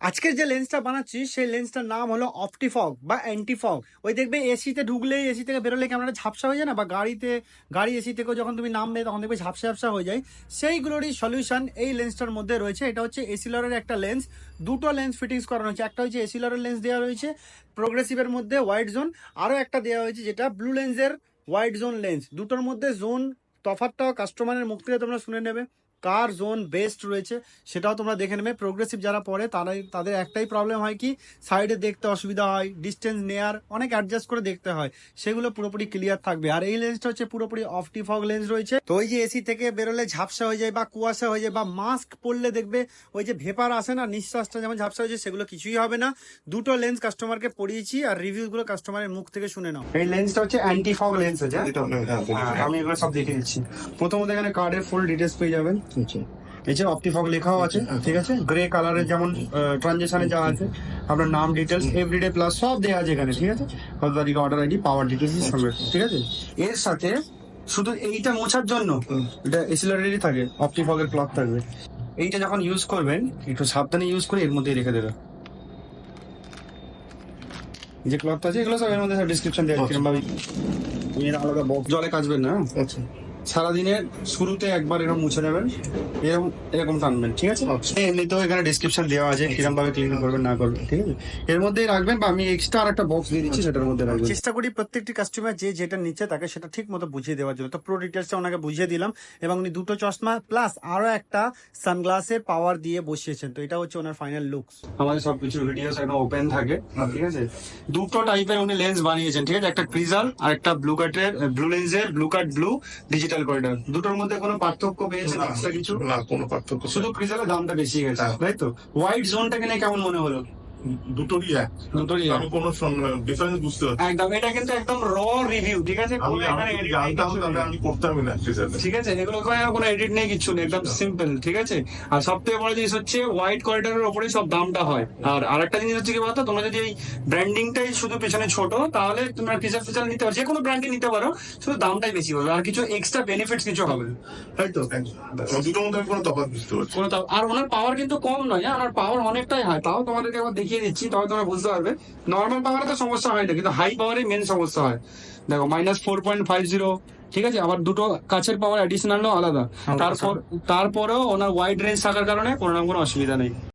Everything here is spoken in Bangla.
আজকের যে লেন্সটা বানাচ্ছি সেই লেন্সটার নাম হলো অপটিফগ বা অ্যান্টিফগ। ওই দেখবে এসিতে ঢুকলেই, এসি থেকে বেরোলে ক্যামেরাটা ঝাপসা হয়ে যায় না, বা গাড়ি এসি থেকেও যখন তুমি নামবে তখন দেখবে ঝাপসা ঝাপসা হয়ে যায়। সেইগুলোরই সলিউশন এই লেন্সটার মধ্যে রয়েছে। এটা হচ্ছে এসিলরের একটা লেন্স, দুটো লেন্স ফিটিংস করানো হয়েছে। একটা হচ্ছে এসিলরের লেন্স দেওয়া রয়েছে প্রোগ্রেসিভের মধ্যে হোয়াইট জোন, আরও একটা দেওয়া হয়েছে যেটা ব্লু লেন্সের হোয়াইট জোন লেন্স। দুটোর মধ্যে জোন তফাৎটাও কাস্টমারের মুখ থেকে তোমরা শুনে নেবে, কার জোন বেস্ট রয়েছে সেটাও তোমরা দেখে নেবে। প্রোগ্রেসিভ যারা পড়ে তাদের একটাই প্রবলেম হয় কি, সাইডে দেখতে অসুবিধা হয়, ডিস্টেন্স নেয়ার অনেক অ্যাডজাস্ট করে দেখতে হয়, সেগুলো পুরোপুরি ক্লিয়ার থাকবে। আর এই লেন্সটা হচ্ছে পুরোপুরি অপটিফগ লেন্স রয়েছে। তো ওই যে এসি থেকে বেরোলে ঝাপসা হয়ে যায় বা কুয়াশা হয়ে যায় বা মাস্ক পরলে দেখবে ওই যে ভেপার আসে না, নিঃশ্বাসটা যেমন ঝাপসা হয়ে যায়, সেগুলো কিছুই হবে না। দুটো লেন্স কাস্টমারকে পরিয়েছি আর রিভিউগুলো কাস্টমারের মুখ থেকে শুনে নাও। এই লেন্সটা হচ্ছে অ্যান্টিফগ লেন্স আছে, আমি এগুলো সব দেখে দিচ্ছি। প্রথমত এখানে কার্ডের ফুল ডিটেলস পেয়ে যাবেন। এই যে অপটিফগ লেখাও আছে, ঠিক আছে, গ্রে কালারের যেমন ট্রানজেকশনে যা আছে, আপনার নাম ডিটেলস এভরিডে প্লাস সব দেওয়া আছে এখানে, ঠিক আছে। কত তারিখ অর্ডার আইডি, পাওয়ার ডিটেলস সঙ্গে, ঠিক আছে। এর সাথে শুধু এইটা মোছার জন্য এটা এসিলারেরই থাকে, অপটিফগের ক্লথ থাকবে। এইটা যখন ইউজ করবেন একটু সাবধানে ইউজ করে এর মধ্যেই রেখে দেবেন। যে ক্লথ আছে এগুলো সব এর মধ্যে ডিসক্রিপশন দেওয়া আছে, কিরকম ভাবে এর আলাদা বক্স। জলে কাচবেন না, আচ্ছা, সারাদিনের শুরুতে একবার এরকম মুছে নেবেন, এরকম এরকম টানবেন, ঠিক আছে। এমনিতেও এখানে ডিসক্রিপশন দেওয়া আছে কিরকম ভাবে ক্লিন করবেন না করবেন, ঠিক আছে। এর মধ্যেই রাখবেন, বা আমি এক্সট্রা আর একটা বক্স দিয়ে দিচ্ছি সেটার মধ্যে রাখবেন। চেষ্টা করি প্রত্যেকটি কাস্টমার যে যেটা নিচ্ছে তাকে সেটা ঠিক মতো বুঝিয়ে দেওয়ার জন্য। তো পুরো ডিটেলসটা ওনাকে বুঝিয়ে দিলাম, এবং উনি দুটো চশমা প্লাস আরো একটা সানগ্লাসের পাওয়ার দিয়ে বসিয়েছেন। তো এটা হচ্ছে ওনার ফাইনাল লুকস। আমাদের সবকিছু ভিডিওস একদম ওপেন থাকে, ঠিক আছে। দুটো টাইপের উনি লেন্স বানিয়েছেন, ঠিক আছে, একটা ক্রিজাল আর একটা ব্লু কাটের, ব্লু লেন্সের ব্লু কাট ব্লু ডিজিটাল করিডর। দুটোর মধ্যে কোনো পার্থক্য পেয়েছেন এক্সট্রা কিছু? না, কোনো পার্থক্য, শুধু ক্রিজালের দামটা বেশি গেছে, তাই তো। হোয়াইট জোনটাকে নিয়ে কেমন মনে হলো? দুটোরই এক, দুটোরই আমি কোনো ডিফারেন্স বুঝতে পারছি। একদম, এটা কিন্তু একদম র রিভিউ, ঠিক আছে। আমি জানতাম তাহলে আমি করতামই না, ঠিক আছে, এগুলো কোনো এডিট নেই, কিছু নেই, একদম সিম্পল, ঠিক আছে। আর সব থেকে বড় জিনিস হচ্ছে হোয়াইট করিডোরের উপরে সব দামটা হয়। আর আরেকটা জিনিস হচ্ছে কি বলতো, তোমরা যদি এই ব্র্যান্ডিংটাই শুধু পেছনে ছোট, তাহলে তোমরা ফিচার নিতে পারো, যে কোনো ব্র্যান্ডে নিতে পারো, শুধু দামটাই বেশি হবে, আর কিছু এক্সট্রা বেনিফিটস কিছু হবে না, তাই তো। দুটোর মধ্যে আমি কোনো তফাৎ বুঝতে পারছি। আর ওনার পাওয়ার কিন্তু কম নয়, ওনার পাওয়ার অনেকটাই হাই। তাও তোমাদেরকে আবার দেখিয়ে দিচ্ছি, তবে তোমরা বুঝতে পারবে। নর্মাল পাওয়ারে তো সমস্যা হয় না, কিন্তু হাই পাওয়ারে মেন সমস্যা হয়। দেখো -4.50, ঠিক আছে। আবার দুটো কাছের পাওয়ার অ্যাডিশনালও আলাদা। তারপরেও ওনার ওয়াইড রেঞ্জ থাকার কারণে কোনো না কোনো অসুবিধা নেই।